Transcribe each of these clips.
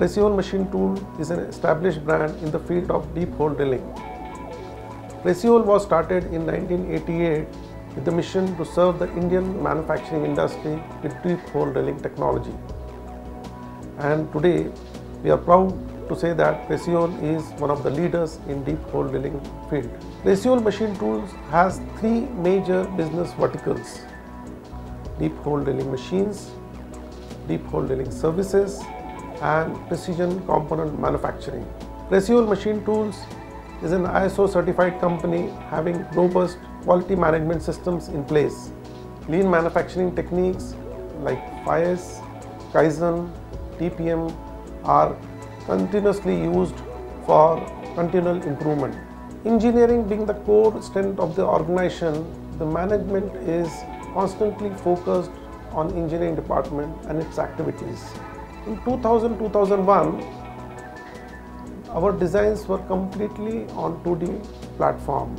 Preciole Machine Tool is an established brand in the field of deep hole drilling. Preciole was started in 1988 with the mission to serve the Indian manufacturing industry with deep hole drilling technology. And today we are proud to say that Preciole is one of the leaders in deep hole drilling field. Preciole Machine Tools has three major business verticals: deep hole drilling machines, deep hole drilling services, and precision component manufacturing. Preciole Machine Tools is an ISO certified company having robust quality management systems in place. Lean manufacturing techniques like FIAS, Kaizen, TPM are continuously used for continual improvement. Engineering being the core strength of the organization, the management is constantly focused on engineering department and its activities. In 2000-2001, our designs were completely on 2D platform.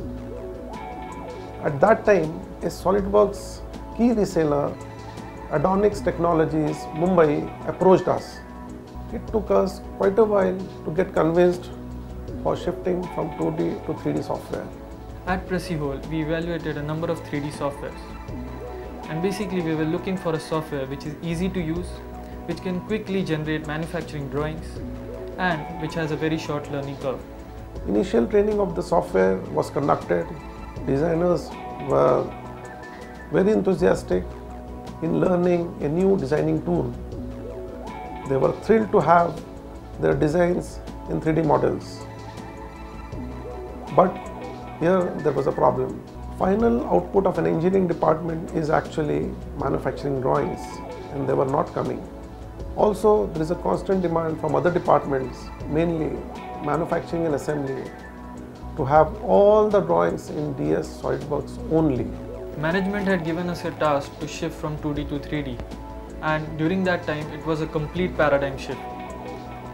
At that time, a SolidWorks key reseller, Adonix Technologies, Mumbai, approached us. It took us quite a while to get convinced for shifting from 2D to 3D software. At Preciole, we evaluated a number of 3D softwares. And basically, we were looking for a software which is easy to use, which can quickly generate manufacturing drawings, and which has a very short learning curve. Initial training of the software was conducted. Designers were very enthusiastic in learning a new designing tool. They were thrilled to have their designs in 3D models. But here there was a problem. Final output of an engineering department is actually manufacturing drawings, and they were not coming. Also, there is a constant demand from other departments, mainly manufacturing and assembly, to have all the drawings in DS SolidWorks only. Management had given us a task to shift from 2D to 3D, and during that time it was a complete paradigm shift.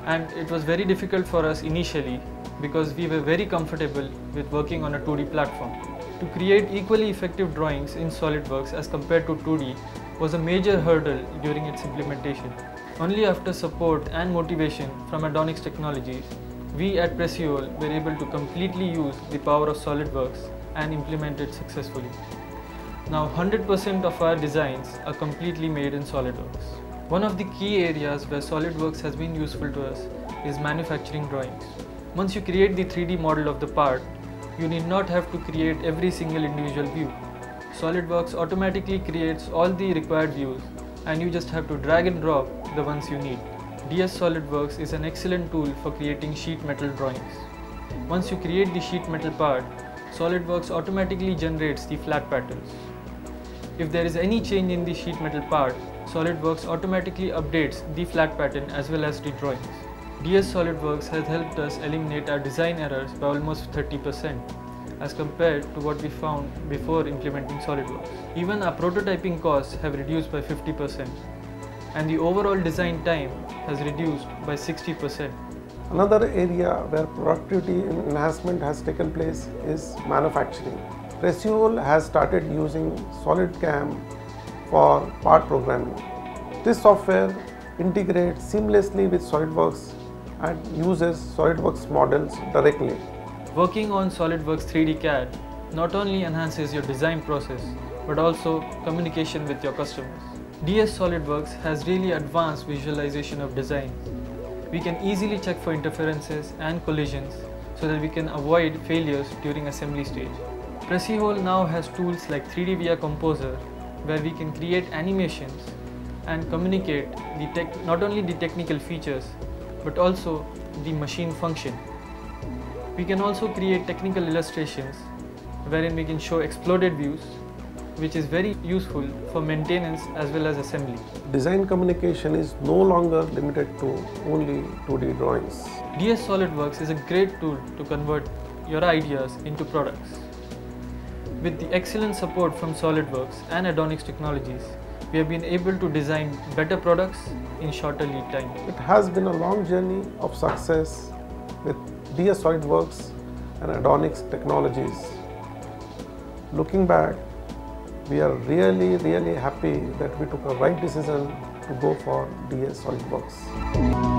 And it was very difficult for us initially because we were very comfortable with working on a 2D platform. To create equally effective drawings in SolidWorks as compared to 2D was a major hurdle during its implementation. Only after support and motivation from Adonix Technologies, we at Preciole were able to completely use the power of SolidWorks and implement it successfully. Now 100% of our designs are completely made in SolidWorks. One of the key areas where SolidWorks has been useful to us is manufacturing drawings. Once you create the 3D model of the part, you need not have to create every single individual view. SolidWorks automatically creates all the required views, and you just have to drag and drop the ones you need. DS SolidWorks is an excellent tool for creating sheet metal drawings. Once you create the sheet metal part, SolidWorks automatically generates the flat patterns. If there is any change in the sheet metal part, SolidWorks automatically updates the flat pattern as well as the drawings. DS SolidWorks has helped us eliminate our design errors by almost 30% as compared to what we found before implementing SolidWorks. Even our prototyping costs have reduced by 50%, and the overall design time has reduced by 60%. Another area where productivity enhancement has taken place is manufacturing. Preciole has started using SolidCAM for part programming. This software integrates seamlessly with SolidWorks and uses SolidWorks models directly. Working on SolidWorks 3D CAD not only enhances your design process but also communication with your customers. DS SolidWorks has really advanced visualization of design. We can easily check for interferences and collisions so that we can avoid failures during assembly stage. Preciole now has tools like 3D VIA Composer where we can create animations and communicate not only the technical features but also the machine function. We can also create technical illustrations wherein we can show exploded views, which is very useful for maintenance as well as assembly. Design communication is no longer limited to only 2D drawings. DS SolidWorks is a great tool to convert your ideas into products. With the excellent support from SolidWorks and Adonix Technologies, we have been able to design better products in shorter lead time. It has been a long journey of success with DS SolidWorks and Adonix Technologies. Looking back, we are really happy that we took a right decision to go for DS SolidWorks.